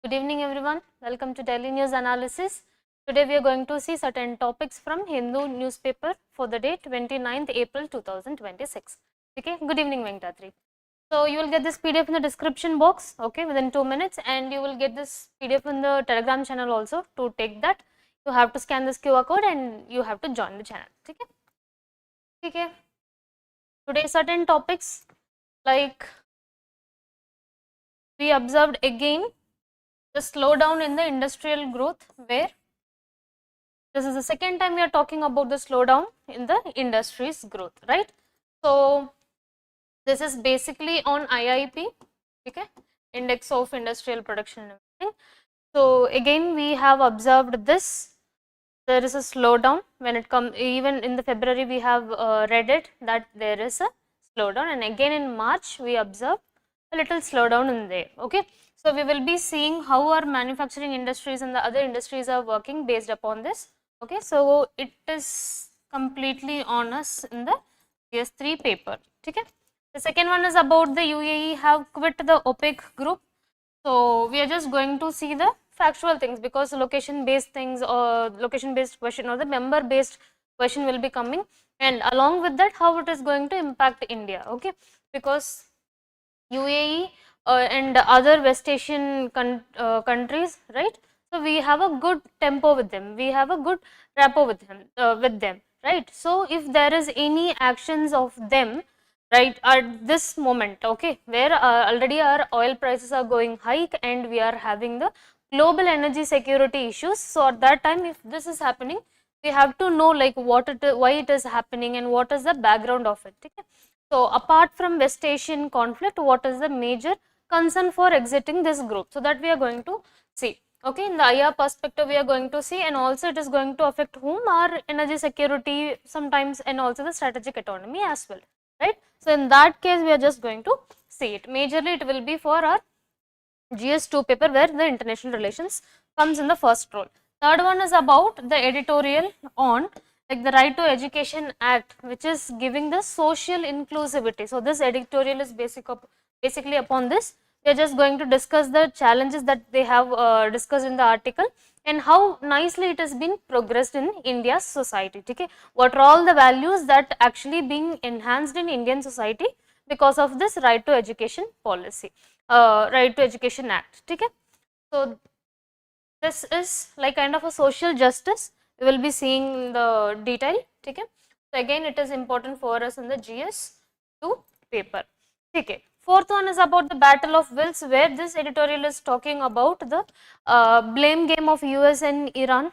Good evening everyone, welcome to Daily News Analysis. Today we are going to see certain topics from Hindu newspaper for the day 29th April 2026. Okay, good evening Venkatri. So you will get this PDF in the description box, okay, within 2 minutes, and you will get this PDF in the Telegram channel also. To take that, you have to scan this QR code and you have to join the channel. Okay. Okay. Today certain topics like we observed again the slowdown in the industrial growth, where this is the second time we are talking about the slowdown in the industry's growth, right? So this is basically on IIP, okay, Index of Industrial Production and everything. So again we have observed this, there is a slowdown when it comes, even in the February we have read it that there is a slowdown, and again in March we observe a little slowdown in there, okay. So we will be seeing how our manufacturing industries and the other industries are working based upon this, okay. So it is completely on us in the CS3 paper, okay. The second one is about the UAE have quit the OPEC group. So we are just going to see the factual things, because location based things or location based question or the member based question will be coming, and along with that how it is going to impact India, okay, because UAE and other West Asian countries, right? So we have a good tempo with them, we have a good rapport with them, right? So if there is any actions of them, right, at this moment, okay, where already our oil prices are going hike and we are having the global energy security issues. So at that time, if this is happening, we have to know like what it is, why it is happening, and what is the background of it, okay? So apart from West Asian conflict, what is the major concern for exiting this group? So that we are going to see, okay. In the IR perspective we are going to see, and also it is going to affect whom? Our energy security sometimes, and also the strategic autonomy as well, right? So in that case we are just going to see it. Majorly it will be for our GS2 paper, where the international relations comes in the first role. Third one is about the editorial on like the Right to Education Act, which is giving the social inclusivity. So this editorial is basically upon this. We are just going to discuss the challenges that they have discussed in the article, and how nicely it has been progressed in India's society. Okay, what are all the values that actually being enhanced in Indian society because of this Right to Education policy, Right to Education Act. Okay, so this is like kind of a social justice. We will be seeing the detail. Okay, so again it is important for us in the GS2 paper. Okay. Fourth one is about the battle of wills, where this editorial is talking about the blame game of US and Iran.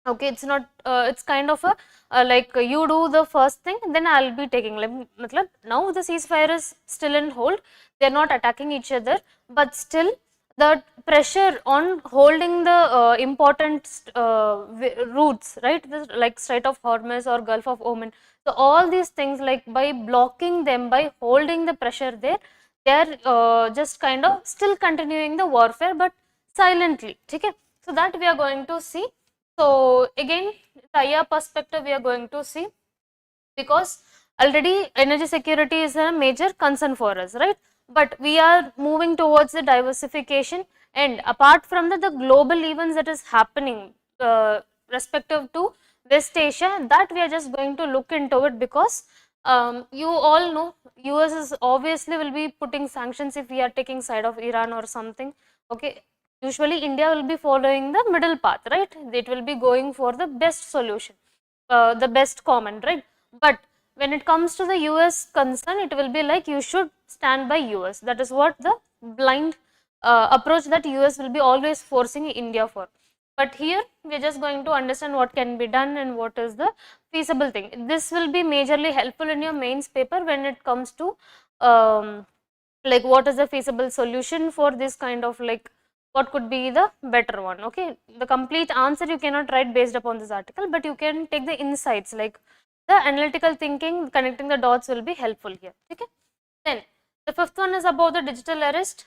Okay, it's not, it's kind of a like you do the first thing, then I'll be taking, like now the ceasefire is still in hold, they are not attacking each other, but still the pressure on holding the important routes, right, this, like Strait of Hormuz or Gulf of Oman. So all these things, like by blocking them, by holding the pressure there, they are just kind of still continuing the warfare, but silently. Okay, so that we are going to see. So again, the IR perspective we are going to see, because already energy security is a major concern for us, right? But we are moving towards the diversification, and apart from that, the global events that is happening respective to West Asia, that we are just going to look into it, because you all know US is obviously will be putting sanctions if we are taking side of Iran or something. Okay, usually India will be following the middle path, right? It will be going for the best solution, the best common, right? But when it comes to the US concern, it will be like you should stand by US. That is what the blind approach that US will be always forcing India for. But here we are just going to understand what can be done and what is the feasible thing. This will be majorly helpful in your mains paper when it comes to like what is the feasible solution for this kind of, like what could be the better one. Okay, the complete answer you cannot write based upon this article, but you can take the insights, like the analytical thinking, connecting the dots will be helpful here. Okay, then the fifth one is about the digital arrest,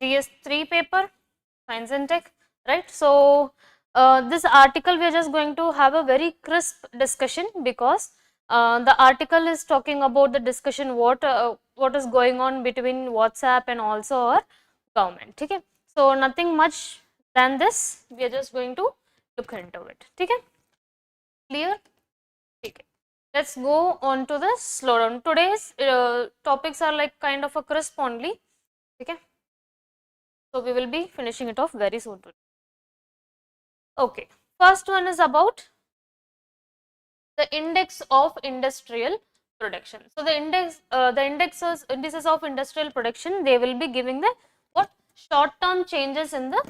GS3 paper, science and tech, right? So this article we are just going to have a very crisp discussion, because the article is talking about the discussion what is going on between WhatsApp and also our government. Okay, So nothing much than this, we are just going to look into it. Okay, clear? Okay. Let's go on to the slowdown. Today's topics are like kind of a crisp only. Okay, so we will be finishing it off very soon today. Okay, first one is about the index of industrial production. So the indices of industrial production, they will be giving the what short term changes in the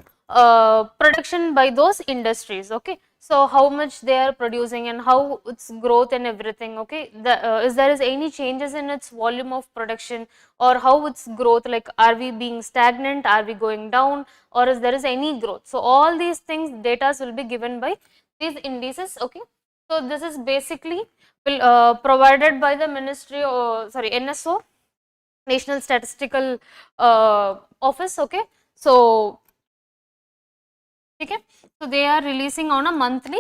production by those industries. Okay, so how much they are producing and how its growth and everything. Okay, is there is any changes in its volume of production, or how its growth, like are we being stagnant, are we going down, or is there is any growth. So all these things, data will be given by these indices. Okay, so this is basically provided by the Ministry, sorry, NSO, National Statistical Office. Okay, so okay, so they are releasing on a monthly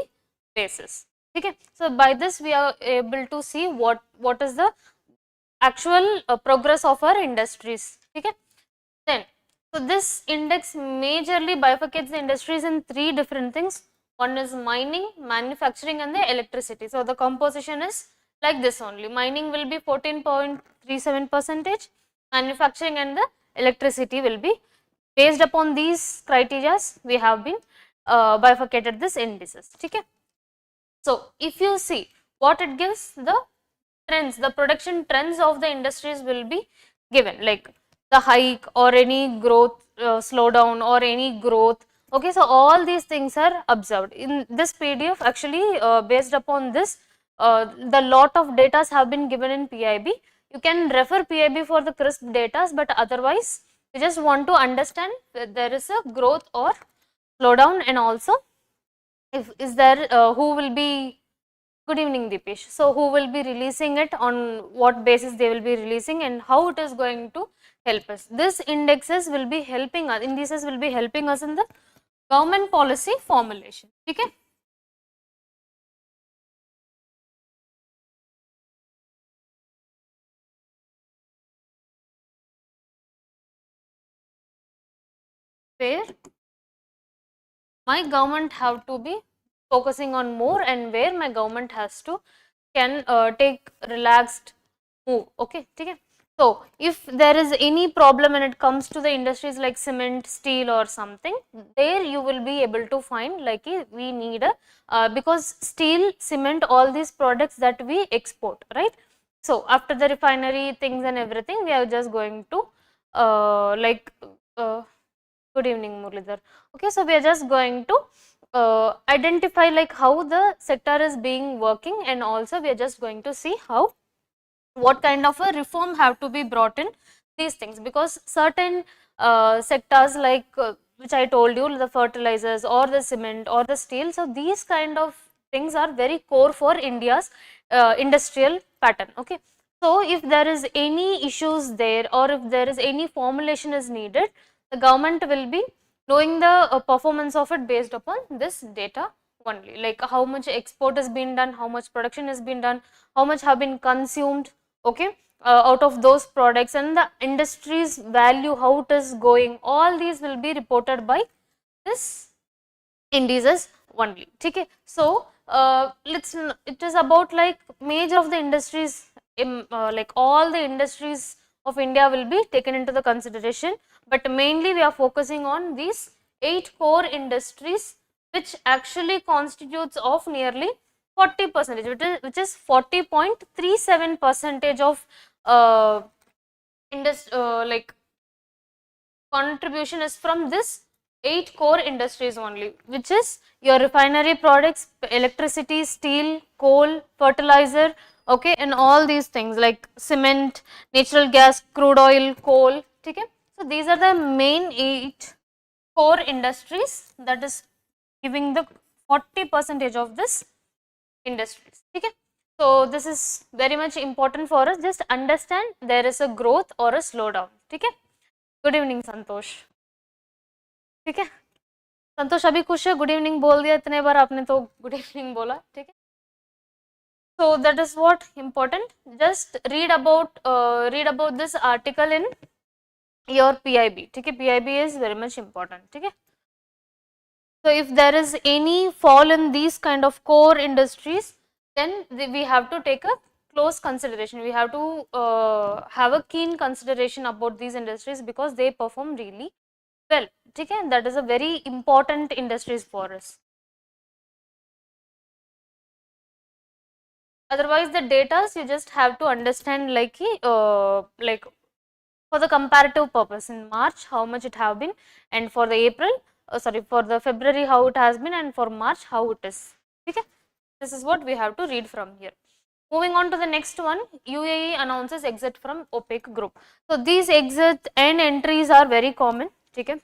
basis. Okay, so by this we are able to see what is the actual progress of our industries. Okay, then so this index majorly bifurcates the industries in three different things. One is mining, manufacturing, and the electricity. So the composition is like this only. Mining will be 14.37%, manufacturing and the electricity will be based upon these criteria. We have been bifurcated this indices. Okay. So if you see what it gives, the trends, the production trends of the industries will be given, like the hike or any growth slowdown or any growth. Okay, so all these things are observed in this PDF. Actually, based upon this, the lot of data have been given in PIB. You can refer PIB for the crisp data, but otherwise you just want to understand that there is a growth or slowdown, and also if is there who will be. Good evening, Deepesh. So, who will be releasing it, on what basis they will be releasing, and how it is going to help us. This indexes will be helping us, indices will be helping us in the government policy formulation. Okay. Where my government have to be focusing on more, and where my government has to can take relaxed move. Okay, okay. So if there is any problem when it comes to the industries like cement, steel or something, there you will be able to find like we need a because steel, cement, all these products that we export, right? So after the refinery things and everything, we are just going to like good evening, Muralidhar. Okay, so we are just going to identify like how the sector is being working, and also we are just going to see how what kind of a reform have to be brought in these things, because certain sectors like which I told you, the fertilizers or the cement or the steel, so these kind of things are very core for India's industrial pattern. Okay, so if there is any issues there, or if there is any formulation is needed, the government will be knowing the performance of it based upon this data only, like how much export has been done, how much production has been done, how much have been consumed, okay, out of those products, and the industry's value, how it is going, all these will be reported by this indices only. Okay, so it is about like major of the industries, like all the industries of India will be taken into the consideration, but mainly we are focusing on these 8 core industries, which actually constitutes of nearly 40 percentage, which is 40.37 percentage of like contribution is from this 8 core industries only, which is your refinery products, electricity, steel, coal, fertilizer, okay, and all these things like cement, natural gas, crude oil, coal. Okay, so these are the main 8 core industries that is giving the 40 percentage of this industries. Okay, so this is very much important for us. Just understand there is a growth or a slowdown. Okay, good evening, Santosh. ठीक है, संतोष अभी खुश है, good evening बोल दिया इतने बार आपने, तो गुड इवनिंग बोला. ठीक है, so that is what important. Just read about this article in your PIB. Okay, PIB is very much important. Okay. So if there is any fall in these kind of core industries, then we have to take a close consideration. We have to have a keen consideration about these industries because they perform really well. Okay, that is a very important industries for us. Otherwise, the data you just have to understand like for the comparative purpose in March how much it have been, and for the April sorry, for the February how it has been, and for March how it is. Okay, this is what we have to read from here. Moving on to the next one, UAE announces exit from OPEC group. So these exit and entries are very common. Okay,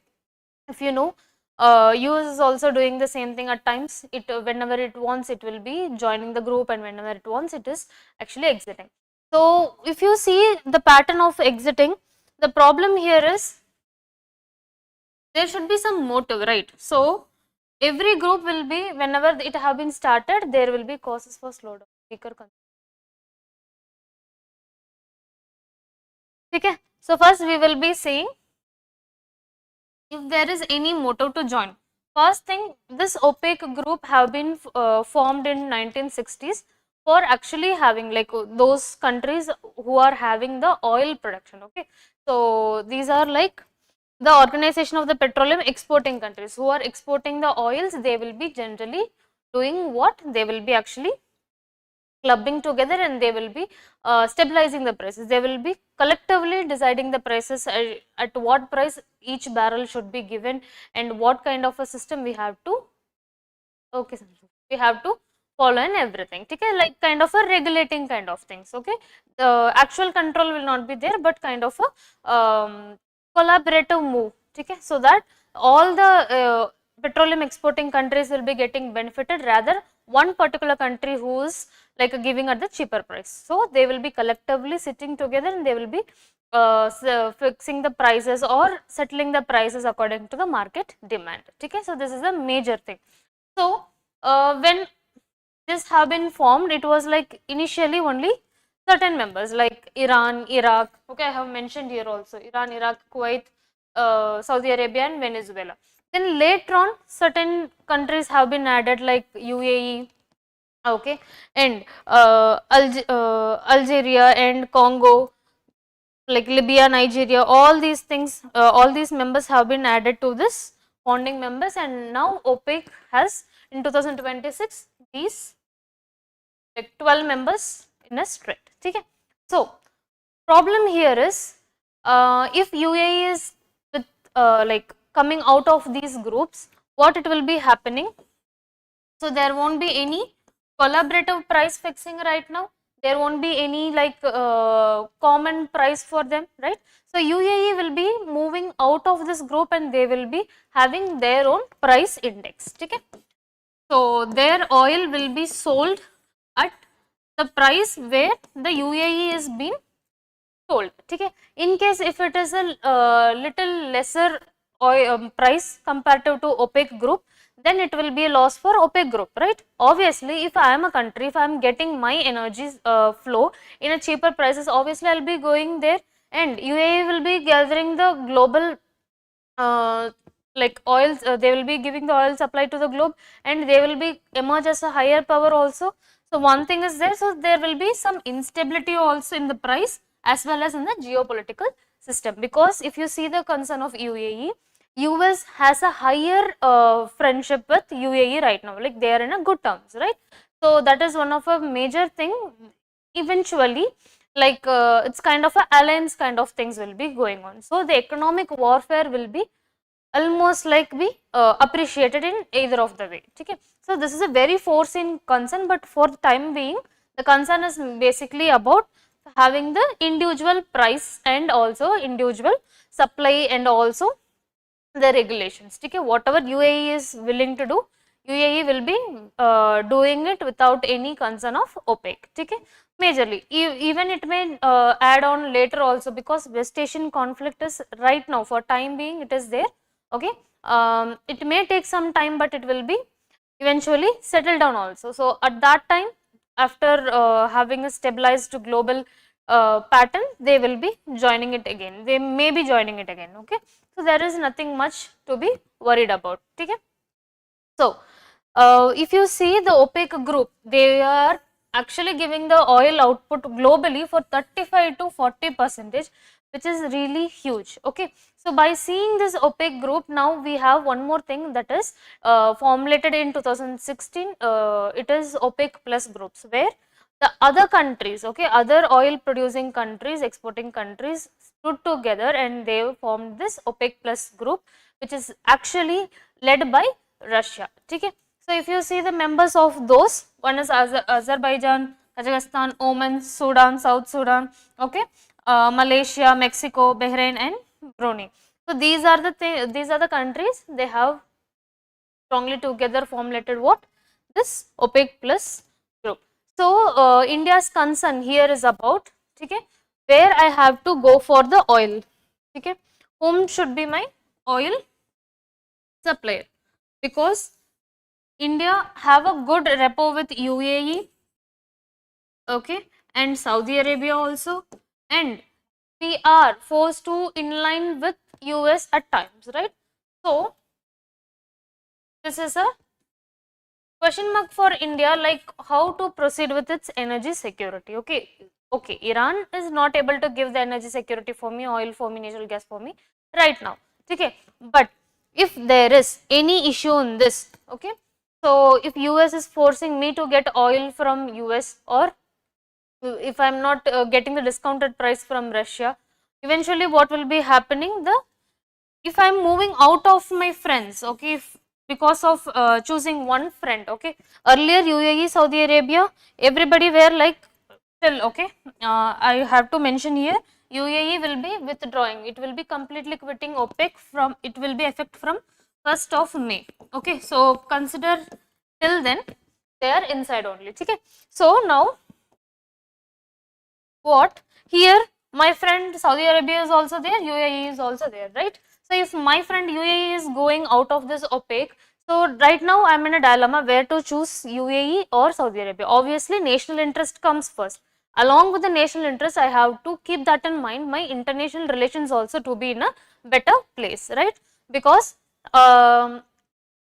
if you know, US is also doing the same thing at times. It whenever it wants it will be joining the group, and whenever it wants it is actually exiting. So if you see the pattern of exiting, the problem here is there should be some motive, right? So every group will be, whenever it have been started, there will be causes for slowdown, weaker. Okay, so first we will be seeing if there is any motive to join. First thing, this OPEC group have been formed in 1960s for actually having like those countries who are having the oil production. Okay, so these are like the organization of the petroleum exporting countries who are exporting the oils. They will be generally doing what? They will be actually clubbing together, and they will be stabilizing the prices. They will be collectively deciding the prices at what price each barrel should be given, and what kind of a system we have to, okay, we have to follow and everything. Okay, like kind of a regulating kind of things. Okay, the actual control will not be there, but kind of a collaborative move. Okay, so that all the petroleum exporting countries will be getting benefited, rather one particular country who is like giving at the cheaper price. So they will be collectively sitting together, and they will be fixing the prices or settling the prices according to the market demand. Okay, so this is a major thing. So when this have been formed, it was like initially only certain members like Iran, Iraq. Okay, I have mentioned here also Iran, Iraq, Kuwait, Saudi Arabia, and Venezuela. Then later on, certain countries have been added like UAE, okay, and Algeria and Congo, like Libya, Nigeria, all these things, all these members have been added to this founding members, and now OPEC has in 2026 these like 12 members in a straight. Okay. So problem here is if UAE is with like coming out of these groups, what it will be happening? So there won't be any collaborative price fixing right now. There won't be any like common price for them, right? So UAE will be moving out of this group, and they will be having their own price index. Okay. So their oil will be sold at the price where the UAE is being sold. Okay. In case if it is a little lesser oil price comparative to OPEC group, then it will be a loss for OPEC group, right? Obviously, if I am a country, if I am getting my energy flow in a cheaper prices, obviously I will be going there, and UAE will be gathering the global like oils, they will be giving the oil supply to the globe, and they will be emerge as a higher power also. So one thing is there, so there will be some instability also in the price as well as in the geopolitical system, because if you see the concern of UAE, US has a higher friendship with UAE right now, like they are in a good terms, right? So that is one of a major thing. Eventually, like it's kind of a alliance kind of things will be going on. So the economic warfare will be almost like be appreciated in either of the way. Okay. So this is a very forcing concern, but for the time being, the concern is basically about having the individual price and also individual supply and also the regulations. Okay, whatever UAE is willing to do, UAE will be doing it without any concern of OPEC. Okay, majorly. Even it may add on later also, because West Asian conflict is right now for time being it is there. Okay, it may take some time, but it will be eventually settled down also. So at that time, after having a stabilized global pattern, they will be joining it again. They may be joining it again. Okay. So there is nothing much to be worried about. Okay. So if you see the OPEC group, they are actually giving the oil output globally for 35 to 40%, which is really huge. Okay. So by seeing this OPEC group, now we have one more thing, that is formulated in 2016. It is OPEC plus groups, where the other countries, okay, other oil producing countries, exporting countries stood together and they formed this OPEC plus group, which is actually led by Russia. Okay. So if you see the members of those, one is Azerbaijan, Kazakhstan, Oman, Sudan, South Sudan, okay, Malaysia, Mexico, Bahrain, and Brunei. So these are the countries, they have strongly together formulated what? This OPEC plus group. So India's concern here is about, okay, where I have to go for the oil. Okay, whom should be my oil supplier? Because India have a good rapport with UAE, okay, and Saudi Arabia also, and we are forced to inline with US at times, right? So this is a question mark for India, like how to proceed with its energy security. Okay, okay, Iran is not able to give the energy security for me, oil for me, natural gas for me right now. Okay, but if there is any issue in this, okay, so if US is forcing me to get oil from US, or if I am not getting the discounted price from Russia, eventually what will be happening? If I am moving out of my friends, okay, because of choosing one friend, okay, earlier UAE, Saudi Arabia, everybody were like still, okay, I have to mention here, UAE will be withdrawing, it will be completely quitting OPEC from, it will be effect from 1st of May, okay, so consider till then they are inside only, okay. So now what, here my friend Saudi Arabia is also there, UAE is also there, right? So if my friend UAE is going out of this OPEC, so right now I am in a dilemma where to choose UAE or Saudi Arabia. Obviously national interest comes first. Along with the national interest, I have to keep that in mind, my international relations also to be in a better place, right? Because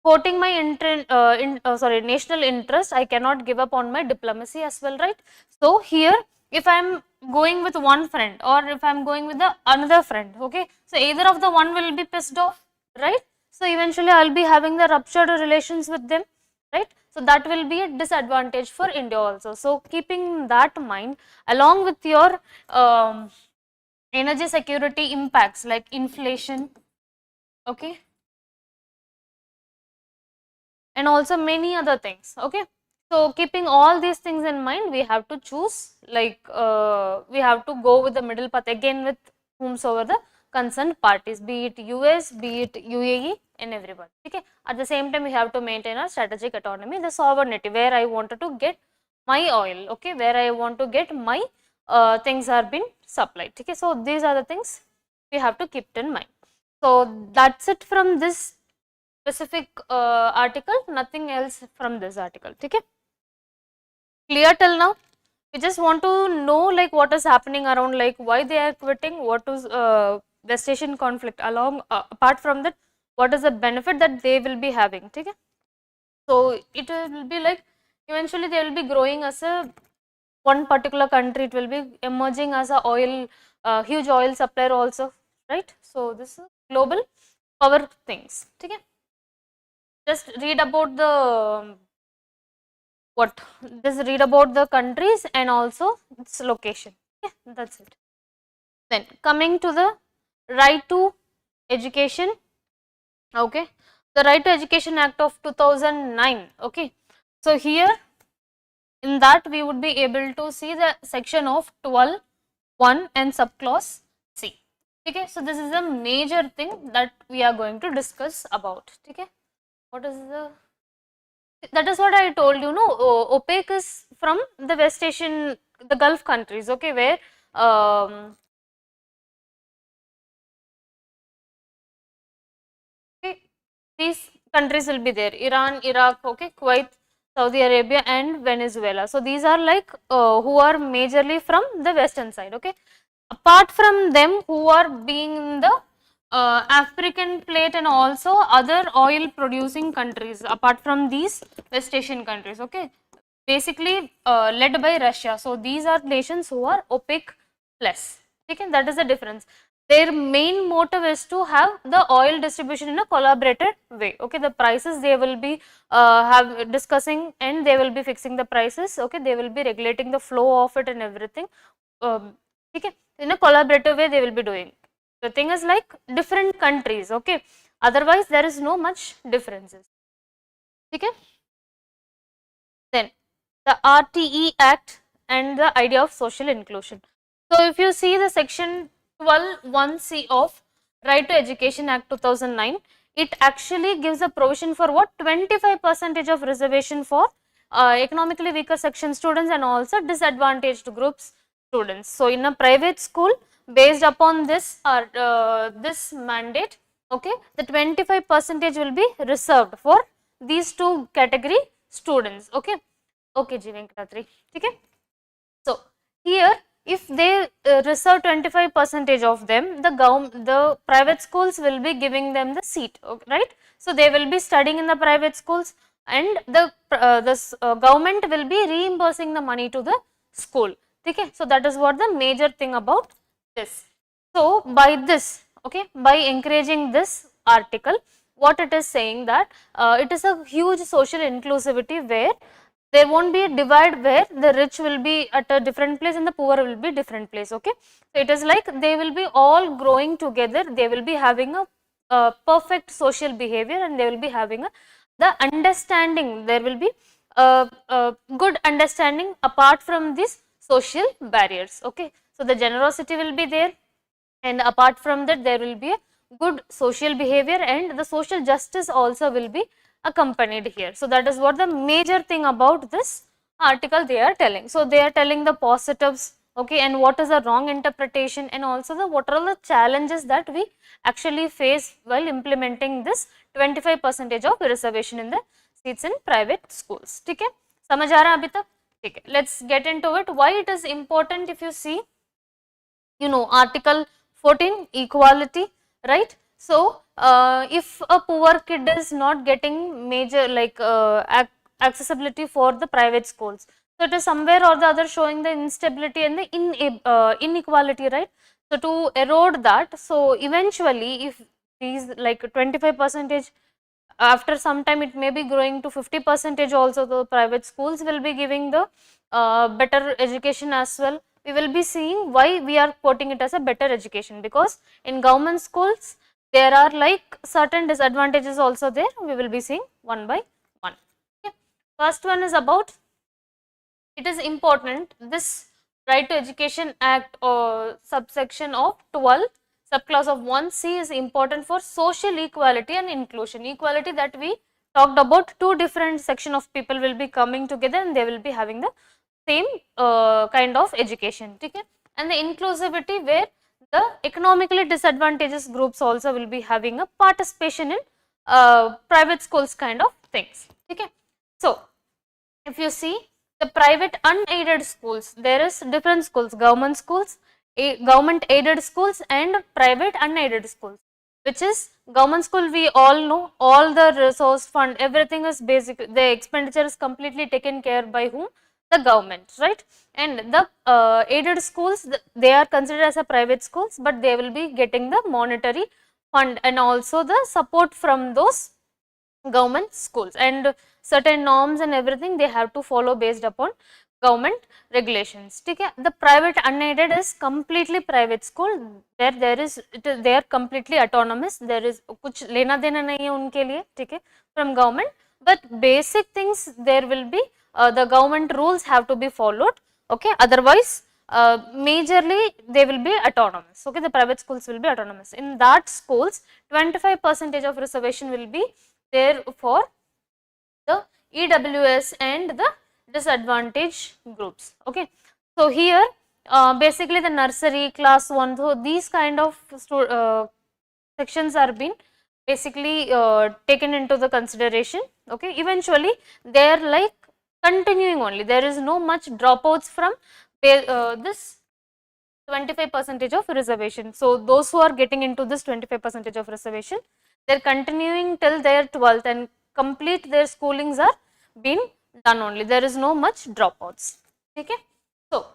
quoting my national interest, I cannot give up on my diplomacy as well, right? So here, if I am going with one friend, or if I am going with the another friend, okay, so either of the one will be pissed off, right? So eventually I will be having the ruptured relations with them, right? So that will be a disadvantage for India also. So keeping that mind, along with your energy security impacts like inflation, okay, and also many other things, okay. So keeping all these things in mind, we have to choose, like we have to go with the middle path again with whomsoever the concerned parties, be it US, be it UAE, and everyone, okay. At the same time, we have to maintain our strategic autonomy, the sovereignty, where I wanted to get my oil, okay, where I want to get my things are being supplied, okay. So these are the things we have to keep in mind. So that's it from this specific article, nothing else from this article, okay. Clear till now? We just want to know like what is happening around, like why they are quitting, what is West Asian conflict, along apart from that, what is the benefit that they will be having, okay. So it will be like eventually they will be growing as a one particular country, it will be emerging as a oil huge oil supplier also, right? So this is global power things, okay. Just read about the just read about the countries and also its location. Yeah, that's it. Then coming to the right to education, okay, the Right to Education Act of 2009, okay. So here in that we would be able to see the section of 12(1) and subclause C. Okay, so this is a major thing that we are going to discuss about. Okay, what is the, that is what I told you, no, OPEC is from the West Asian, the Gulf countries, okay, where okay, these countries will be there, Iran, Iraq, okay, Kuwait, Saudi Arabia and Venezuela. So these are like who are majorly from the western side. Okay, apart from them, who are being in the African plate and also other oil producing countries apart from these West Asian countries. Okay, basically led by Russia. So these are nations who are OPEC plus. Okay, that is the difference. Their main motive is to have the oil distribution in a collaborated way. Okay, the prices they will be have discussing and they will be fixing the prices. Okay, they will be regulating the flow of it and everything. Okay, in a collaborative way they will be doing. The thing is like different countries. Okay, otherwise there is no much differences. Okay, then the RTE Act and the idea of social inclusion. So if you see the section 12(1)(c) of Right to Education Act 2009, it actually gives a provision for what 25% of reservation for economically weaker section students and also disadvantaged groups students. So in a private school, based upon this this mandate, okay, the 25% will be reserved for these two category students. Okay, okay, Ji Venkatri. Okay. So here, if they reserve 25% of them, the private schools will be giving them the seat, okay, right? So they will be studying in the private schools, and the government will be reimbursing the money to the school. Okay, so that is what the major thing about this. So by this, okay, by encouraging this article, what it is saying that it is a huge social inclusivity where there won't be a divide where the rich will be at a different place and the poor will be different place. Okay, so it is like they will be all growing together, they will be having a perfect social behavior and they will be having the understanding, there will be a good understanding apart from these social barriers. Okay, so the generosity will be there, and apart from that there will be a good social behavior and the social justice also will be accompanied here. So that is what the major thing about this article they are telling. So they are telling the positives, okay, and what is the wrong interpretation, and also the what are the challenges that we actually face while implementing this 25% of reservation in the seats in private schools. Okay, समझ आ रहा है अभी तक? ठीक है, let's get into it. Why it is important? If you see, you know, article 14, equality, right? So if a poor kid is not getting major like accessibility for the private schools, so it is somewhere or the other showing the instability and the inequality, right? So to erode that, so eventually if these like 25%, after some time it may be growing to 50% also, the private schools will be giving the better education as well. We will be seeing why we are quoting it as a better education, because in government schools there are like certain disadvantages also there. We will be seeing one by one. Okay. First one is about, it is important, this Right to Education Act or subsection of 12 subclass of 1C is important for social equality and inclusion. Equality, that we talked about, two different section of people will be coming together and they will be having the same kind of education. Okay? And the inclusivity, where the economically disadvantaged groups also will be having a participation in private schools kind of things. Okay? So if you see the private unaided schools, there is different schools, government schools, government aided schools and private unaided schools. Which is government school, we all know, all the resource fund, everything is basic, the expenditure is completely taken care by whom? The government, right? And the aided schools, they are considered as a private schools, but they will be getting the monetary fund and also the support from those government schools, and certain norms and everything they have to follow based upon government regulations. Okay? The private unaided is completely private school, there is they are completely autonomous, there is कुछ लेना देना नहीं है उनके लिए, ठीक है, from government, but basic things there will be the government rules have to be followed. Okay, otherwise majorly they will be autonomous. Okay, the private schools will be autonomous. In that schools 25% of reservation will be there for the EWS and the disadvantaged groups. Okay, so here basically the nursery, class 1, so these kind of sections are being basically taken into the consideration. Okay, eventually they are like continuing only. There is no much dropouts from this 25% of reservation. So those who are getting into this 25% of reservation, they are continuing till their 12th and complete their schoolings are being done only. There is no much dropouts. Okay. So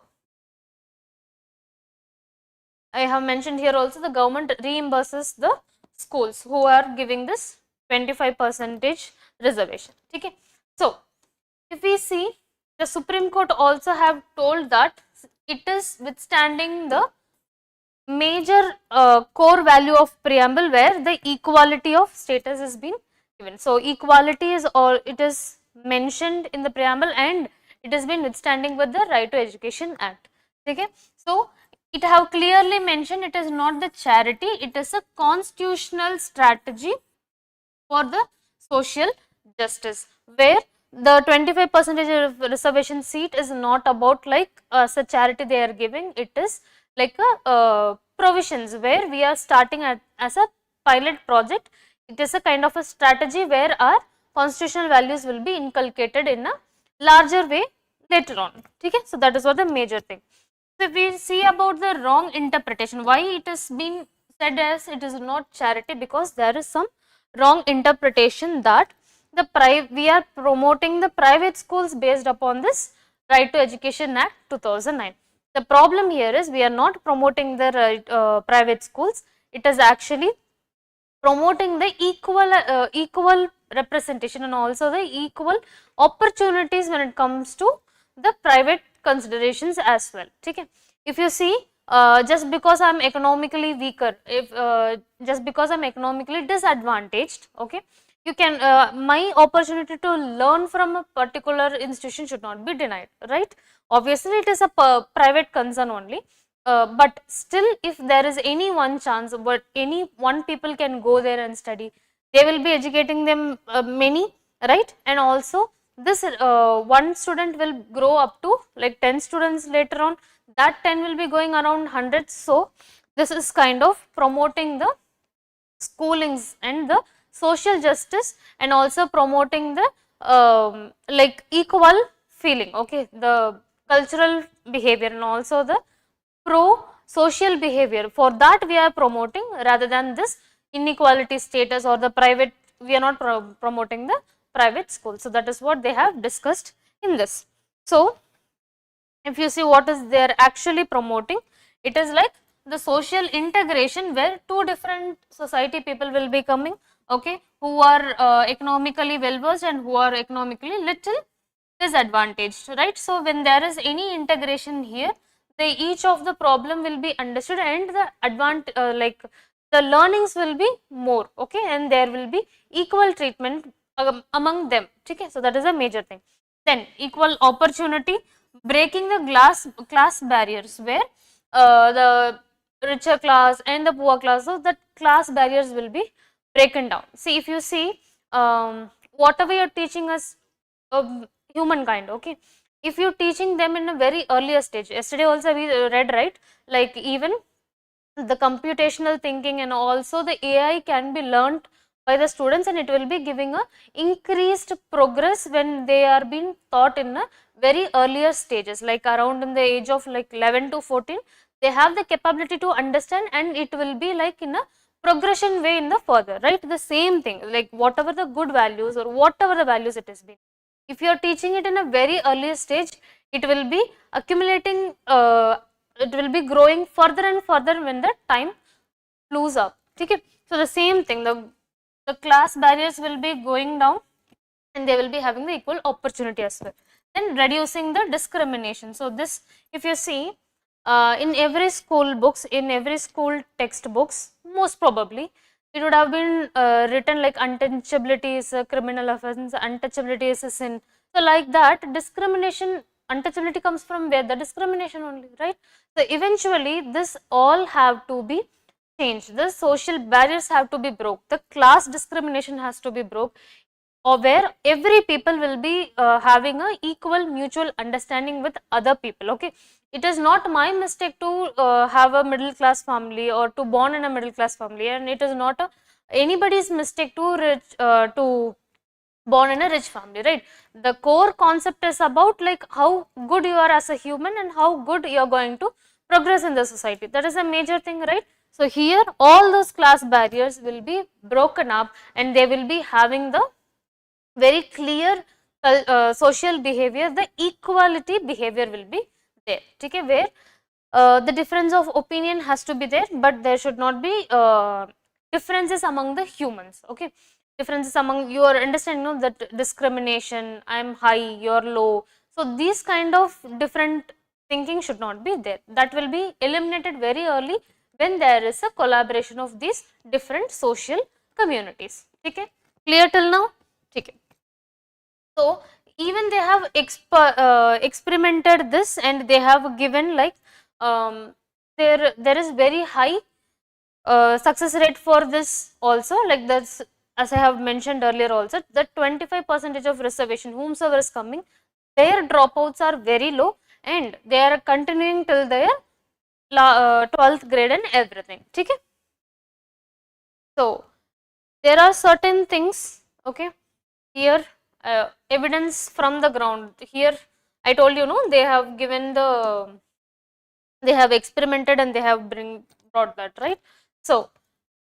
I have mentioned here also the government reimburses the schools who are giving this 25% reservation. Okay. So if we see, the Supreme Court also have told that it is withstanding the major core value of preamble where the equality of status is been given. So equality is all, it is mentioned in the preamble and it has been withstanding with the Right to Education Act. Okay. So it have clearly mentioned it is not the charity, it is a constitutional strategy for the social justice, where the 25% reservation seat is not about like as a charity they are giving, it is like a provisions where we are starting as a pilot project. It is a kind of a strategy where our constitutional values will be inculcated in a larger way later on. Okay? So that is what the major thing. So if we see about the wrong interpretation, why it is being said as it is not charity, because there is some wrong interpretation that the we are promoting the private schools based upon this Right to Education Act 2009. The problem here is we are not promoting the private schools, it is actually promoting the equal representation and also the equal opportunities when it comes to the private considerations as well. Okay. If you see, just because I am economically weaker, if just because I am economically disadvantaged, okay, you can my opportunity to learn from a particular institution should not be denied, right? Obviously it is a private concern only, but still if there is any one chance, but any one people can go there and study, they will be educating them many, right? And also this one student will grow up to like 10 students later on, that 10 will be going around hundreds. So this is kind of promoting the schoolings and the social justice and also promoting the like equal feeling, okay, the cultural behavior and also the pro social behavior. For that we are promoting rather than this inequality status or the private, we are not promoting the private school. So that is what they have discussed in this. So if you see what is they are actually promoting, it is like the social integration where two different society people will be coming, okay, who are economically well versed and who are economically little disadvantaged, right? So when there is any integration here, they each of the problem will be understood and the like the learnings will be more, okay, and there will be equal treatment among them. Okay, so that is a major thing. Then equal opportunity, breaking the class barriers where the richer class and the poor class, so that class barriers will be broken down. See, if you see whatever you are teaching us humankind, okay, if you are teaching them in a very earlier stage, yesterday also we read, right, like even the computational thinking and also the AI can be learnt by the students and it will be giving a increased progress when they are being taught in a very earlier stages, like around in the age of like 11 to 14, they have the capability to understand and it will be like in a progression way in the further, right? The same thing, like whatever the good values or whatever the values it has been, if you are teaching it in a very early stage, it will be accumulating, it will be growing further and further when the time flews up. Okay. So the same thing, the class barriers will be going down and they will be having the equal opportunity as well. Then reducing the discrimination. So this, if you see in every school books, in every school textbooks, most probably it would have been written like untouchability is a criminal offense, untouchability is a sin. So like that, discrimination, untouchability comes from where? The discrimination only, right? So eventually this all have to be changed. The social barriers have to be broke. The class discrimination has to be broke, or where every people will be having a equal mutual understanding with other people. Okay, it is not my mistake to have a middle class family or to born in a middle class family, and it is not anybody's mistake to born in a rich family, right? The core concept is about like how good you are as a human and how good you are going to progress in the society. That is a major thing, right? So here all those class barriers will be broken up and they will be having the very clear social behavior, the equality behavior will be there, okay, where the difference of opinion has to be there, but there should not be differences among the humans, okay, differences among your understanding of that discrimination, I am high, you are low. So these kind of different thinking should not be there. That will be eliminated very early when there is a collaboration of these different social communities, okay, clear till now, okay. So even they have experimented this and they have given like there is very high success rate for this also, like that's as I have mentioned earlier also, that 25% of reservation whomsoever is coming, their dropouts are very low and they are continuing till their 12th grade and everything, okay. So there are certain things, okay, here evidence from the ground. Here I told you, no, they have given the, they have experimented and they have brought that, right. So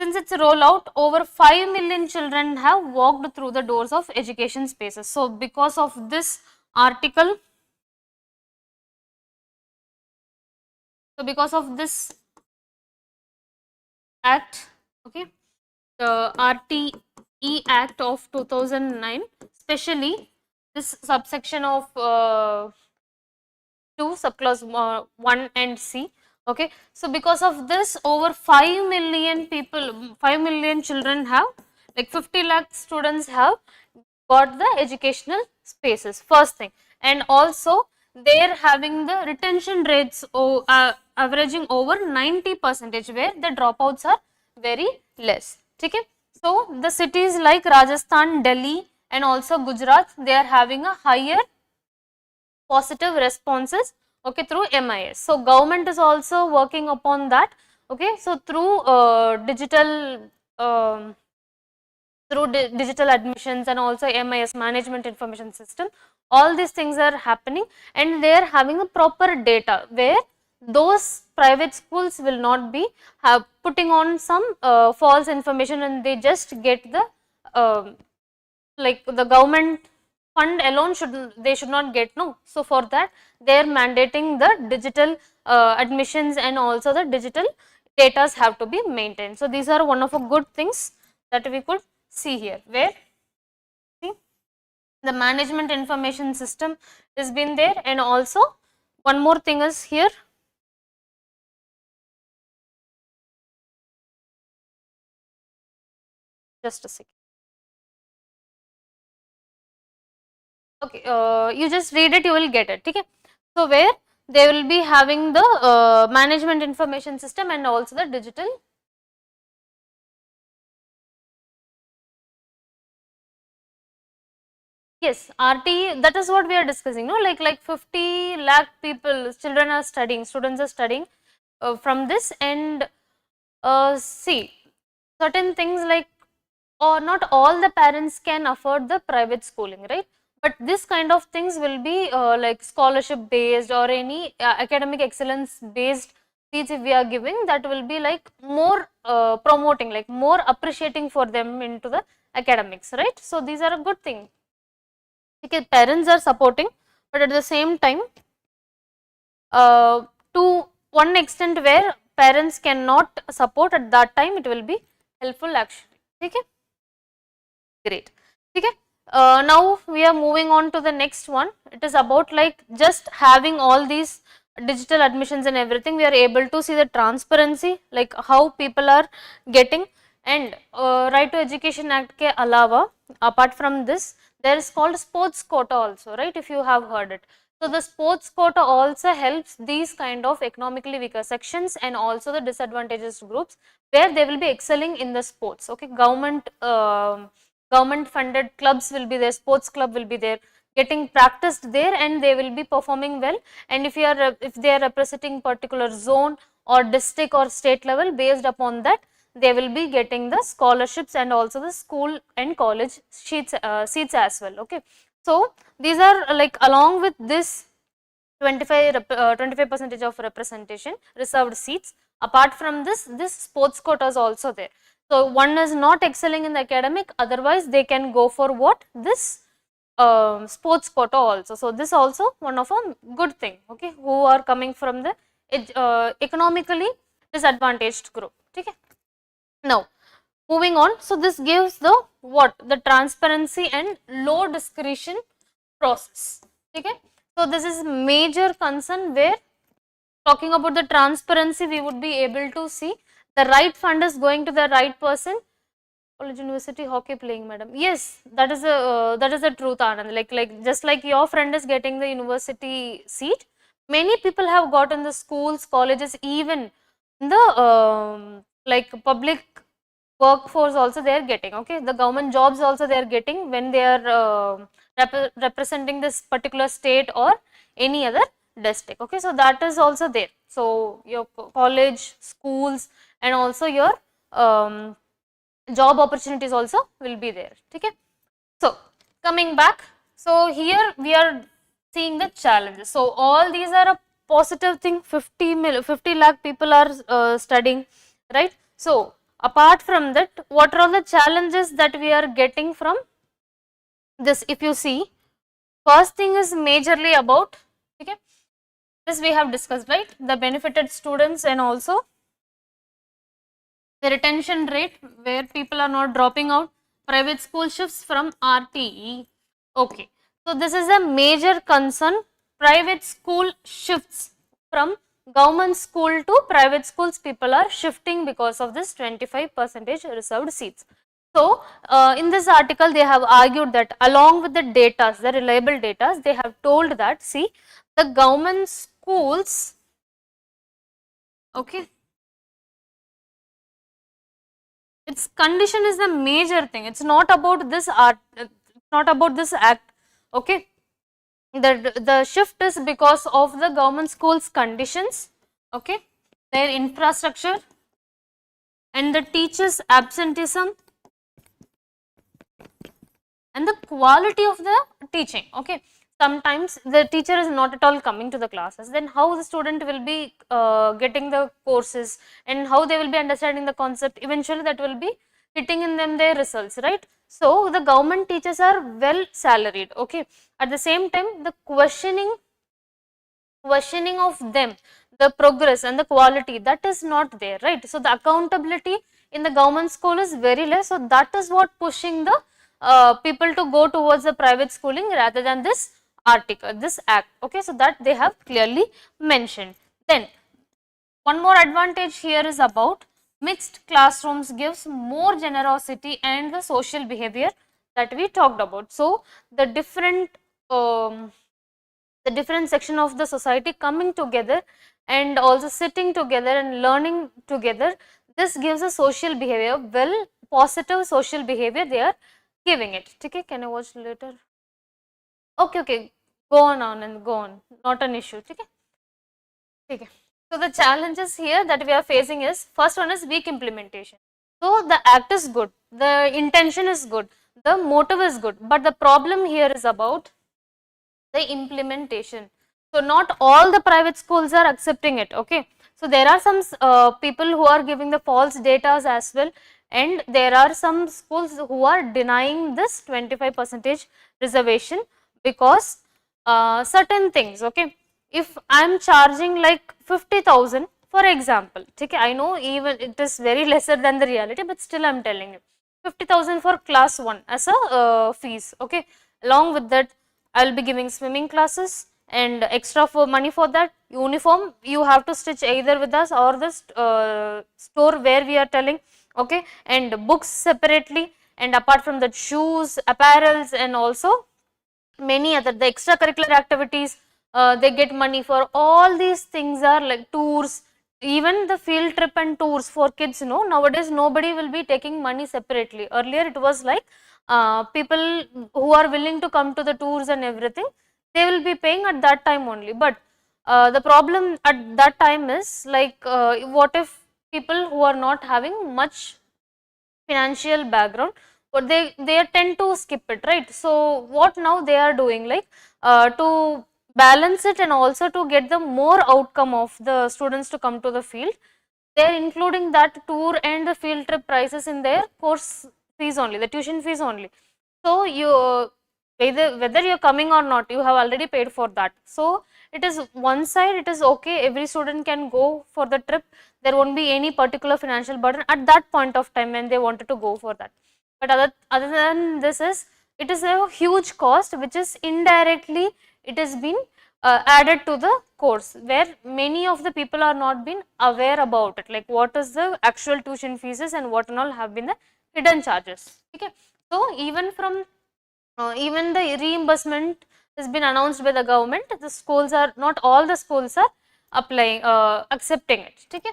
since its rollout, over 5 million children have walked through the doors of education spaces. So because of this article, so because of this act, okay, the RTE Act of 2009, especially this subsection of 2 subclause 1 and C, okay. So because of this, over 5 million people, 5 million children have, like 50 lakh students have got the educational spaces, first thing. And also they are having the retention rates averaging over 90%, where the dropouts are very less, okay. So the cities like Rajasthan, Delhi and also Gujarat, they are having a higher positive responses, okay, through MIS. So government is also working upon that, okay. So through digital digital admissions and also MIS, management information system, all these things are happening and they are having a proper data where those private schools will not be putting on some false information and they just get the like the government fund alone they should not get, no. So for that they are mandating the digital admissions and also the digital datas have to be maintained. So these are one of the good things that we could see here, where see the management information system is been there, and also one more thing is here, just a second, okay, you just read it, you will get it, okay. So where they will be having the management information system and also the digital. Yes, RT, that is what we are discussing, no, like 50 lakh people, children are studying, students are studying from this, and see certain things like, or not all the parents can afford the private schooling, right, but this kind of things will be like scholarship based or any academic excellence based seats if we are giving, that will be like more promoting, like more appreciating for them into the academics, right. So these are a good thing, because parents are supporting, but at the same time to one extent where parents cannot support, at that time it will be helpful actually, okay. Great, okay. Now we are moving on to the next one. It is about like just having all these digital admissions and everything, we are able to see the transparency, like how people are getting, and Right to Education Act ke alawa, apart from this, there is called sports quota also, right, if you have heard it. So the sports quota also helps these kind of economically weaker sections and also the disadvantaged groups, where they will be excelling in the sports, okay. Government funded clubs will be there, sports club will be there, getting practiced there, and they will be performing well. And if you are if they are representing particular zone or district or state level, based upon that they will be getting the scholarships and also the school and college seats as well. Okay, so these are like along with this 25 percentage of representation reserved seats. Apart from this, sports quota is also there. So one is not excelling in the academic, otherwise they can go for what, this sports quota also. So this also one of a good thing, okay, who are coming from the economically disadvantaged group. Okay. Now moving on, so this gives the what, the transparency and low discretion process. Okay. So this is major concern where talking about the transparency, we would be able to see the right fund is going to the right person. College university hockey playing, madam. Yes, that is the truth, Anand. Like just like your friend is getting the university seat, many people have gotten the schools, colleges, even in the like public workforce also they are getting. Okay, the government jobs also they are getting when they are representing this particular state or any other district. Okay, so that is also there. So your college, schools, and also your job opportunities also will be there. Okay. So coming back, so here we are seeing the challenges. So all these are a positive thing. 50 lakh people are studying, right? So apart from that, what are all the challenges that we are getting from this? If you see, first thing is majorly about, okay, this we have discussed, right? The benefited students and also the retention rate where people are not dropping out, private school shifts from RTE. Okay, so this is a major concern. Private school shifts from government school to private schools, people are shifting because of this 25% reserved seats. So in this article they have argued that along with the data, the reliable data, they have told that, see, the government schools, okay, its condition is the major thing. It's not about this art, it's not about this act. Okay, the shift is because of the government schools conditions, okay, their infrastructure and the teachers absenteeism and the quality of the teaching. Okay, sometimes the teacher is not at all coming to the classes, then how the student will be getting the courses and how they will be understanding the concept, eventually that will be hitting in them their results, right? So the government teachers are well salaried. Okay, at the same time the questioning of them, the progress and the quality, that is not there, right? So the accountability in the government school is very less, so that is what pushing the people to go towards the private schooling rather than this article, this act. Okay, so that they have clearly mentioned. Then one more advantage here is about mixed classrooms gives more generosity and the social behavior that we talked about. So the different section of the society coming together and also sitting together and learning together, this gives a social behavior, well, positive social behavior they are giving it. Okay, can I watch later? Okay, go on and go on, not an issue. Okay. So the challenges here that we are facing is, first one is weak implementation. So the act is good, the intention is good, the motive is good, but the problem here is about the implementation. So not all the private schools are accepting it. Okay, so there are some people who are giving the false data as well, and there are some schools who are denying this 25% reservation because certain things. Okay, if I am charging like 50,000 for example, okay, I know even it is very lesser than the reality, but still I am telling you 50,000 for class 1 as a fees. Okay, along with that I will be giving swimming classes and extra for money for that. Uniform you have to stitch either with us or the store where we are telling. Okay, and books separately, and apart from that shoes, apparels, and also many other the extracurricular activities, they get money for. All these things are like tours, even the field trip and tours for kids. No, nowadays nobody will be taking money separately. Earlier it was like people who are willing to come to the tours and everything, they will be paying at that time only. But the problem at that time is like what if people who are not having much financial background, but they tend to skip it, right? So what now they are doing, like to balance it and also to get the more outcome of the students to come to the field, they are including that tour and the field trip prices in their course fees only, the tuition fees only. So you whether you are coming or not, you have already paid for that. So it is one side, it is okay, every student can go for the trip, there won't be any particular financial burden at that point of time when they wanted to go for that. But other than this, is it is a huge cost which is indirectly it has been added to the course, where many of the people are not been aware about it, like what is the actual tuition fees and what and all have been the hidden charges. Okay. So even from even the reimbursement has been announced by the government, the schools are not all the schools are applying accepting it. Okay.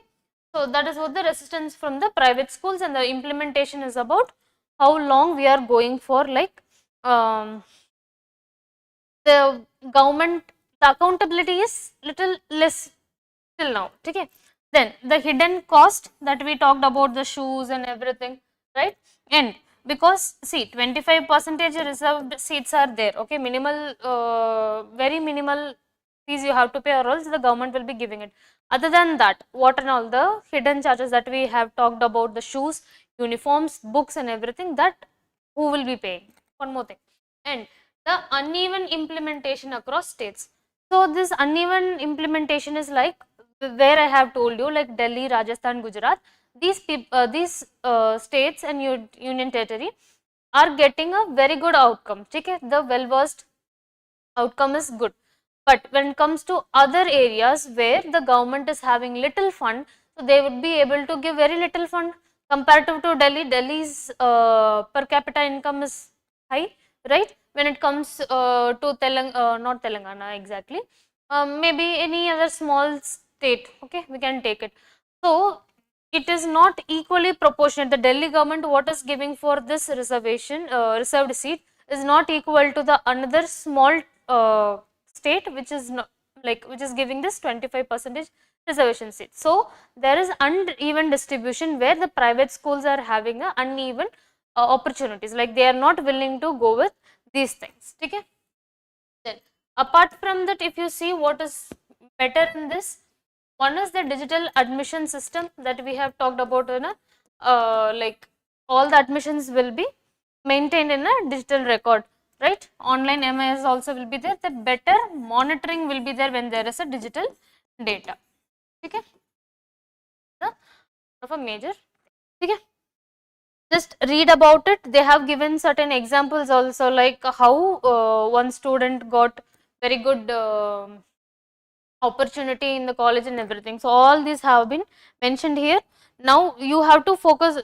So that is what the resistance from the private schools, and the implementation is about how long we are going for, like the government, the accountability is little less till now. Okay. Then the hidden cost that we talked about, the shoes and everything, right? And because see 25% reserved seats are there, okay, minimal very minimal fees you have to pay, or else the government will be giving it. Other than that, what and all the hidden charges that we have talked about, the shoes, uniforms, books and everything, that who will be paying? One more thing. And the uneven implementation across states. So this uneven implementation is like where I have told you, like Delhi, Rajasthan, Gujarat, these states and union territory are getting a very good outcome. Okay, the well versed outcome is good. But when it comes to other areas where the government is having little fund, so they would be able to give very little fund comparative to Delhi. Delhi's per capita income is high, right? When it comes to not Telangana exactly, maybe any other small state, okay, we can take it. So it is not equally proportionate. The Delhi government, what is giving for this reservation, reserved seat, is not equal to the another small state which is not, like which is giving this 25% reservation seat. So there is uneven distribution where the private schools are having a uneven opportunities, like they are not willing to go with these things. Okay. Then apart from that, if you see what is better in this, one is the digital admission system that we have talked about in a like all the admissions will be maintained in a digital record, right? Online MIS also will be there. The better monitoring will be there when there is a digital data. Okay. Of a major. Okay. Just read about it. They have given certain examples also, like how one student got very good opportunity in the college and everything. So all these have been mentioned here. Now you have to focus,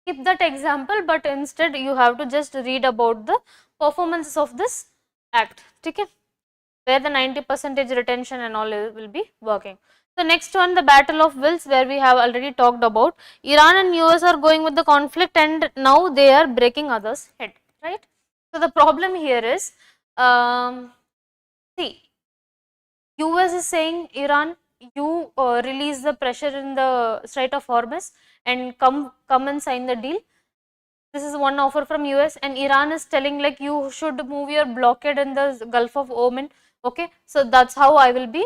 keep that example, but instead you have to just read about the performances of this act. Okay, where the 90% retention and all will be working. So next one, the battle of wills, where we have already talked about. Iran and US are going with the conflict, and now they are breaking others' head, right? So the problem here is, see, US is saying, Iran, you release the pressure in the Strait of Hormuz and come and sign the deal. This is one offer from US, and Iran is telling like you should move your blockade in the Gulf of Oman. Okay, so that's how I will be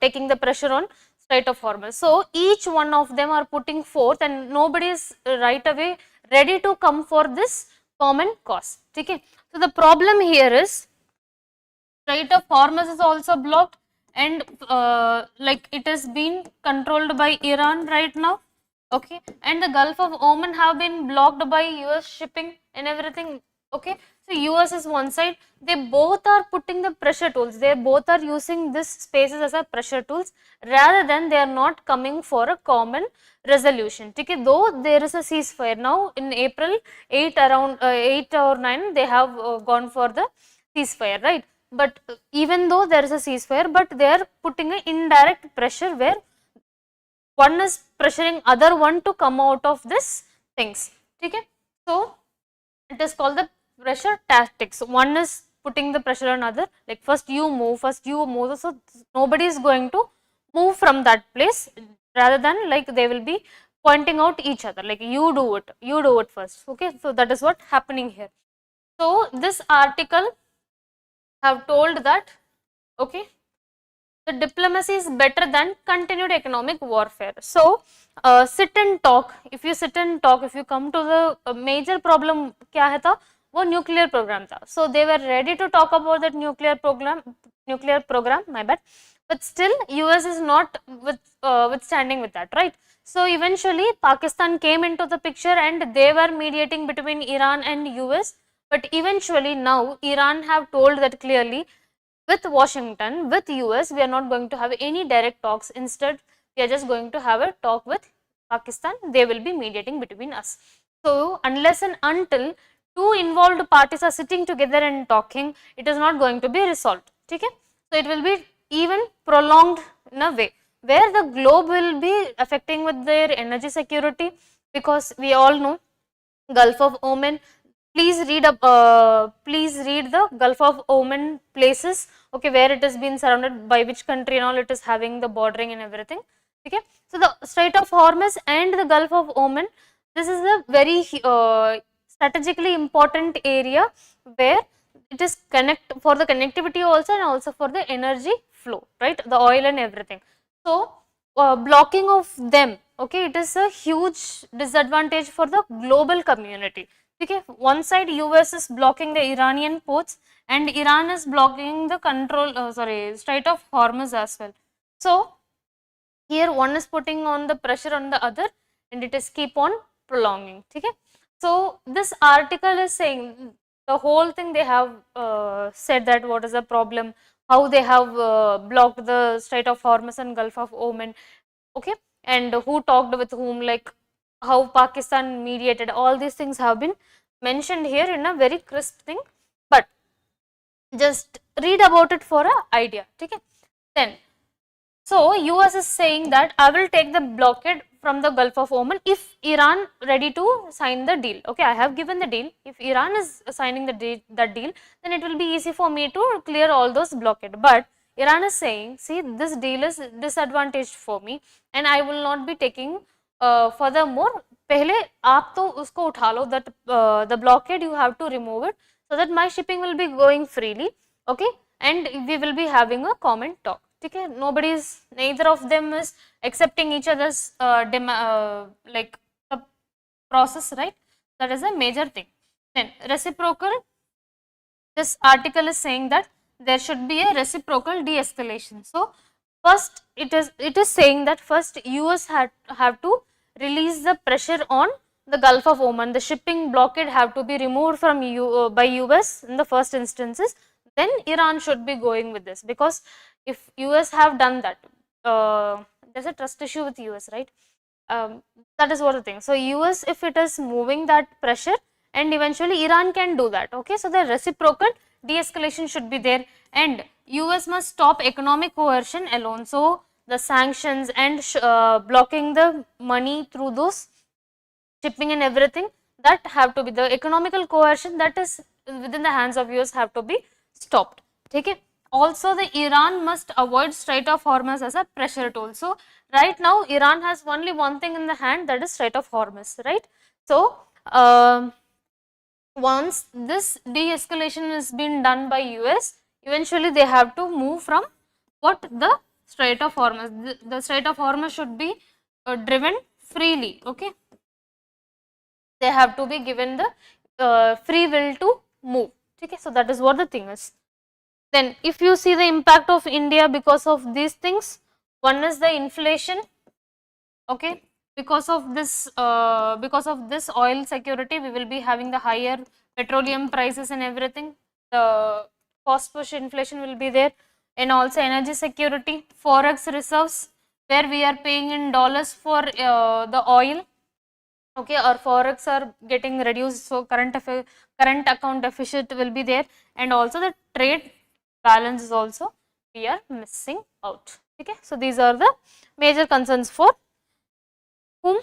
taking the pressure on Strait of Hormuz. So each one of them are putting forth, and nobody is right away ready to come for this common cause. Okay, so the problem here is Strait of Hormuz is also blocked, and like it is being controlled by Iran right now. Okay, and the Gulf of Oman have been blocked by US shipping and everything. Okay, so US is one side, they both are putting the pressure tools, they both are using this spaces as a pressure tools, rather than they are not coming for a common resolution. Okay, though there is a ceasefire now in April 8 around 8 or 9 they have gone for the ceasefire, right? But even though there is a ceasefire, but they are putting an indirect pressure where one is pressuring other one to come out of this things. Okay, so it is called the pressure tactics. One is putting the pressure on other, like first you move, so nobody is going to move from that place rather than like they will be pointing out each other, like you do it first. Okay, so that is what happening here. So this article have told that, okay, the diplomacy is better than continued economic warfare. So sit and talk. If you sit and talk, if you come to the major problem क्या है था, वो nuclear program था. So they were ready to talk about that nuclear program, my bad. But still US is not withstanding with that, right? So eventually Pakistan came into the picture and they were mediating between Iran and US. But eventually now Iran have told that clearly, with Washington, with US, we are not going to have any direct talks. Instead, we are just going to have a talk with Pakistan. They will be mediating between us. So unless and until two involved parties are sitting together and talking, it is not going to be resolved. Okay? So it will be even prolonged in a way where the globe will be affecting with their energy security, because we all know Gulf of Oman. Please read the Gulf of Oman places, okay, where it has been surrounded by which country and all, it is having the bordering and everything. Okay, so the Strait of Hormuz and the Gulf of Oman, this is a very strategically important area where it is for the connectivity also and also for the energy flow, right, the oil and everything. So blocking of them, okay, it is a huge disadvantage for the global community. Okay, one side US is blocking the Iranian ports and Iran is blocking the Strait of Hormuz as well. So here one is putting on the pressure on the other and it is keep on prolonging. Okay, so this article is saying the whole thing. They have said that what is the problem, how they have blocked the Strait of Hormuz and Gulf of Oman, okay, and who talked with whom, like how Pakistan mediated. All these things have been mentioned here in a very crisp thing, but just read about it for an idea. Okay, then so US is saying that I will take the blockade from the Gulf of Oman if Iran ready to sign the deal. Okay, I have given the deal. If Iran is signing that deal, then it will be easy for me to clear all those blockade. But Iran is saying, see, this deal is disadvantaged for me and I will not be taking furthermore, पहले आप तो उसको उठा लो, that the blockade you have to remove it so that my shipping will be going freely, okay, and we will be having a common talk. Okay, neither of them is accepting each other's like the process, right? That is a major thing. Then reciprocal, this article is saying that there should be a reciprocal de-escalation. So first it is saying that first US have to release the pressure on the Gulf of Oman. The shipping blockade have to be removed from by US in the first instances. Then Iran should be going with this, because if US have done that, there's a trust issue with US, right? That is what the thing. So US, if it is moving that pressure, and eventually Iran can do that. Okay, so the reciprocal de-escalation should be there, and US must stop economic coercion alone. So the sanctions and blocking the money through those shipping and everything, that have to be the economical coercion that is within the hands of US have to be stopped. Okay. Also the Iran must avoid Strait of Hormuz as a pressure tool. So right now Iran has only one thing in the hand, that is Strait of Hormuz, right? So once this de-escalation is been done by US, eventually they have to move from what, the Strait of Hormuz. The Strait of Hormuz should be driven freely, okay. They have to be given the free will to move. Okay, so that is what the thing is. Then if you see the impact of India because of these things, one is the inflation, okay, because of this oil security, we will be having the higher petroleum prices and everything. The cost push inflation will be there, and also energy security, forex reserves, where we are paying in dollars for the oil. Okay, our forex are getting reduced, so current account deficit will be there, and also the trade balance is also we are missing out. Okay, so these are the major concerns for whom?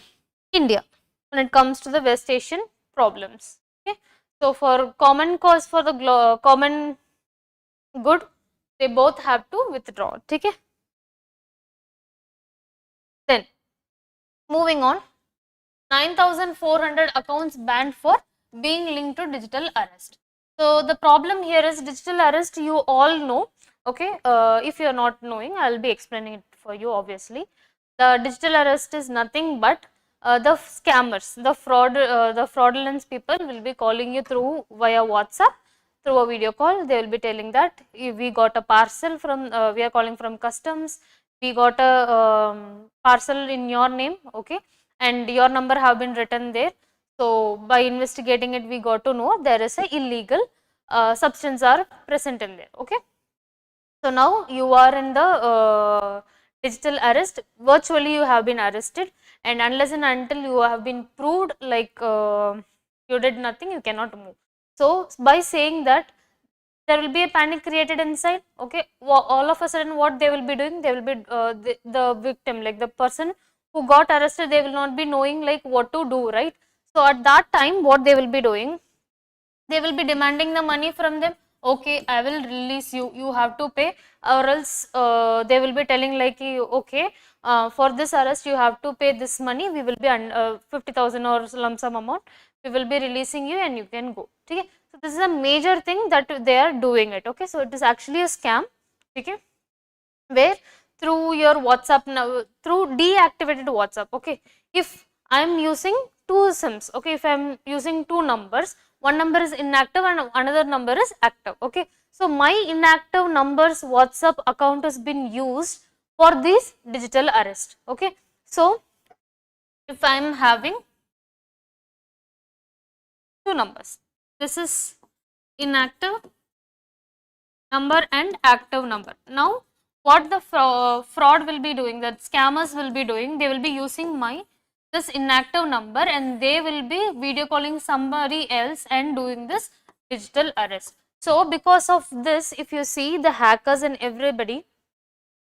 India, when it comes to the West Asian problems. Okay, so for common cause, for the common good, they both have to withdraw. Okay, then Moving on, 9,400 accounts banned for being linked to digital arrest. So the problem here is digital arrest, you all know, okay. If you are not knowing, I will be explaining it for you. Obviously, the digital arrest is nothing but the scammers, the fraudulent people will be calling you through via WhatsApp, through a video call. They will be telling that we got a parcel from, we are calling from customs, we got a parcel in your name, okay, and your number have been written there. So by investigating it, we got to know there is a illegal substance are present in there, okay. So now you are in the digital arrest, virtually you have been arrested, and unless and until you have been proved like you did nothing, you cannot move. So by saying that, there will be a panic created inside, okay. All of a sudden what they will be doing, they will be the victim, like the person who got arrested, they will not be knowing like what to do, right. So at that time what they will be doing, they will be demanding the money from them. Okay, I will release you, you have to pay, or else they will be telling like, okay, for this arrest you have to pay this money, we will be 50,000 or lump sum amount, we will be releasing you and you can go, okay. So this is a major thing that they are doing it, okay. So it is actually a scam, okay, where through your WhatsApp, now through deactivated WhatsApp, okay. If I am using two SIMs, okay, if I am using two numbers, one number is inactive and another number is active, okay. So my inactive number's WhatsApp account has been used for this digital arrest, okay. So if I am having two numbers, this is inactive number and active number. Now what the fraud will be doing, that scammers will be doing, they will be using my this inactive number and they will be video calling somebody else and doing this digital arrest. So because of this, if you see the hackers and everybody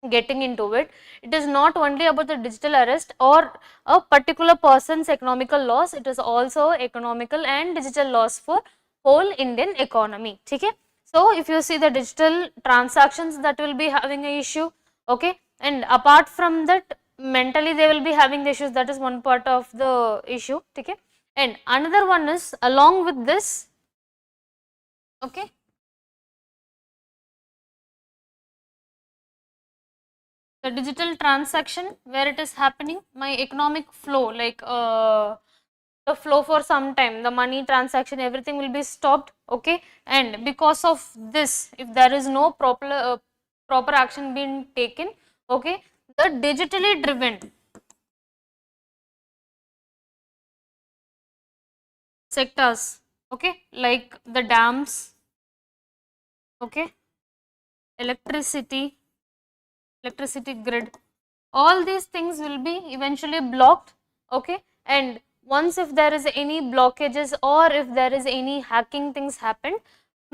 getting into it, it is not only about the digital arrest or a particular person's economical loss, it is also economical and digital loss for whole Indian economy, okay. So if you see the digital transactions, that will be having a issue, okay, and apart from that, mentally they will be having the issues, that is one part of the issue, okay. And another one is along with this, okay, the digital transaction where it is happening, my economic flow, like the flow for some time, the money transaction, everything will be stopped, okay. And because of this, if there is no proper action being taken, okay, the digitally driven sectors, okay, like the dams, okay, electricity grid, all these things will be eventually blocked, okay. And once if there is any blockages or if there is any hacking things happen,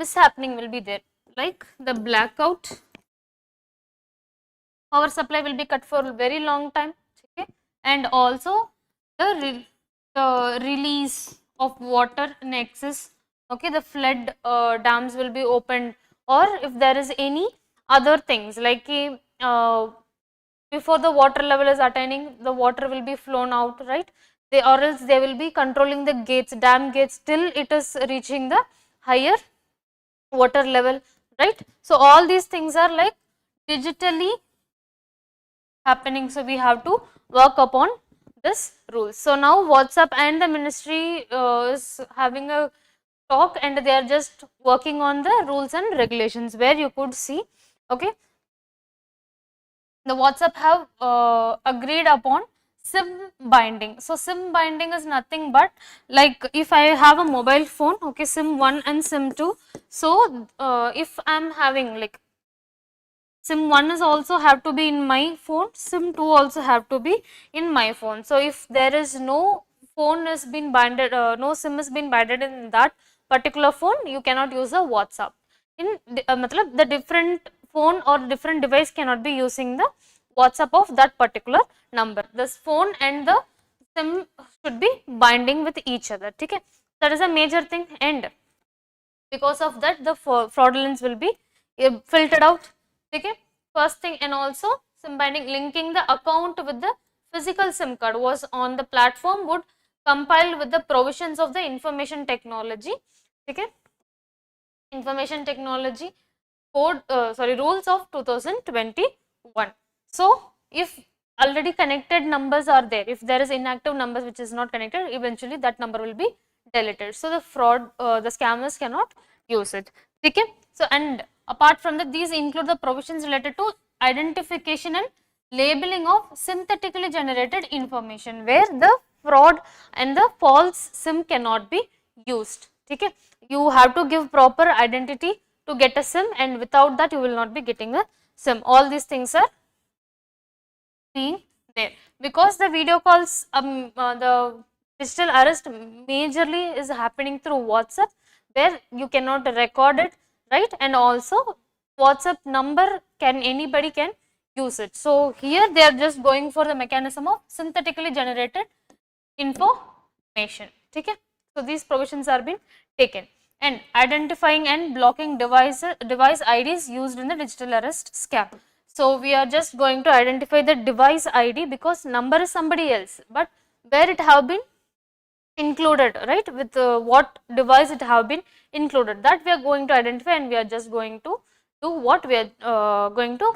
mishappening will be there, like the blackout, power supply will be cut for a very long time, okay. And also the release of water in excess, okay, the flood dams will be opened, or if there is any other things like before the water level is attaining, the water will be flown out, right, they, or else they will be controlling the gates, dam gates, till it is reaching the higher water level, right. So all these things are like digitally happening, so we have to work upon this rules. So now WhatsApp and the ministry is having a talk and they are just working on the rules and regulations, where you could see, okay, the WhatsApp have agreed upon SIM binding. So SIM binding is nothing but like if I have a mobile phone, okay, SIM 1 and SIM 2. So if I am having like SIM 1 is also have to be in my phone, SIM 2 also have to be in my phone. So if there is no phone has been binded, no SIM has been binded in that particular phone, you cannot use a WhatsApp. In matlab the different phone or different device cannot be using the WhatsApp of that particular number. This phone and the SIM should be binding with each other. Okay, that is a major thing, and because of that, the fraudulence will be filtered out. Okay, first thing, and also SIM binding, linking the account with the physical SIM card was on the platform would compile with the provisions of the information technology, okay, information technology code, rules of 2021. So if already connected numbers are there, if there is inactive numbers which is not connected, eventually that number will be deleted. So the fraud, the scammers cannot use it. Okay. So and apart from that, these include the provisions related to identification and labeling of synthetically generated information, where the fraud and the false SIM cannot be used. Okay. You have to give proper identity to get a SIM, and without that you will not be getting a SIM. All these things are being there, because the video calls, the digital arrest majorly is happening through WhatsApp, where you cannot record it, right, and also WhatsApp number anybody can use it. So here they are just going for the mechanism of synthetically generated information. Okay. So these provisions are being taken, and identifying and blocking device IDs used in the digital arrest scam. So we are just going to identify the device ID, because number is somebody else, but where it have been included, right, with what device it have been included, that we are going to identify, and we are just going to do what we are going to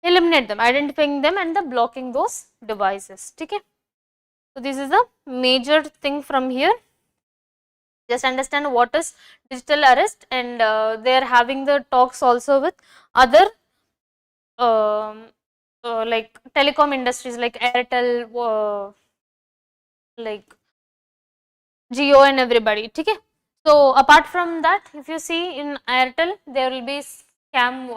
eliminate them, identifying them and the blocking those devices. Okay. So this is the major thing from here. Just understand what is digital arrest, and they are having the talks also with other like telecom industries like Airtel, like Jio and everybody. Okay. So apart from that, if you see in Airtel, there will be spam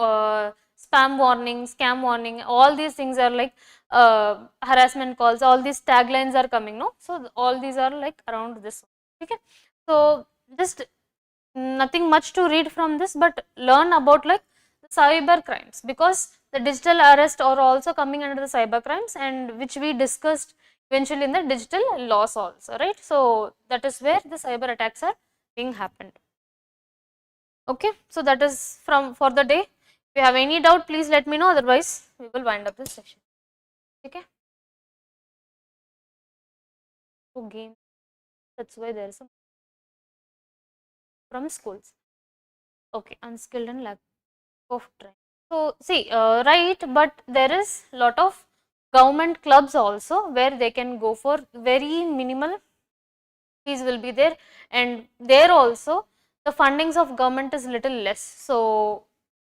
warning, scam warning, all these things are like harassment calls, all these taglines are coming, no? So all these are like around this. Okay. So just nothing much to read from this, but learn about like the cyber crimes, because the digital arrest are also coming under the cyber crimes, and which we discussed eventually in the digital laws also, right. So that is where the cyber attacks are being happened. Okay. So that is from for the day. If you have any doubt, please let me know, otherwise we will wind up this session. Okay. So game, that's why there is some from schools. Okay, unskilled and lack of training. So see, right, but there is lot of government clubs also where they can go for very minimal fees will be there, and there also the fundings of government is little less. So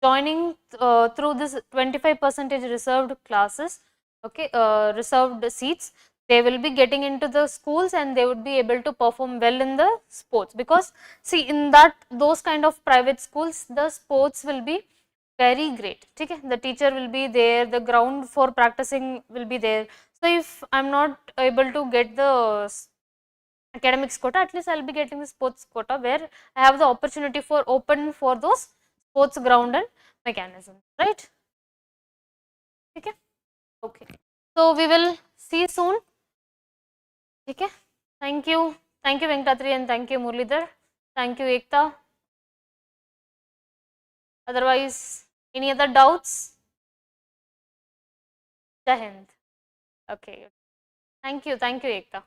joining through this 25% reserved classes, okay, reserved seats, they will be getting into the schools, and they would be able to perform well in the sports, because see in that those kind of private schools, the sports will be very great. Okay, the teacher will be there, the ground for practicing will be there. So if I'm not able to get the academics quota, at least I'll be getting the sports quota, where I have the opportunity for open for those sports ground and mechanism, right. Okay. Okay. So we will see soon. Okay. Thank you. Thank you Venkatri, and thank you Murlidhar. Thank you Ekta. Otherwise, any other doubts? Jai Hind. Okay. Thank you Ekta.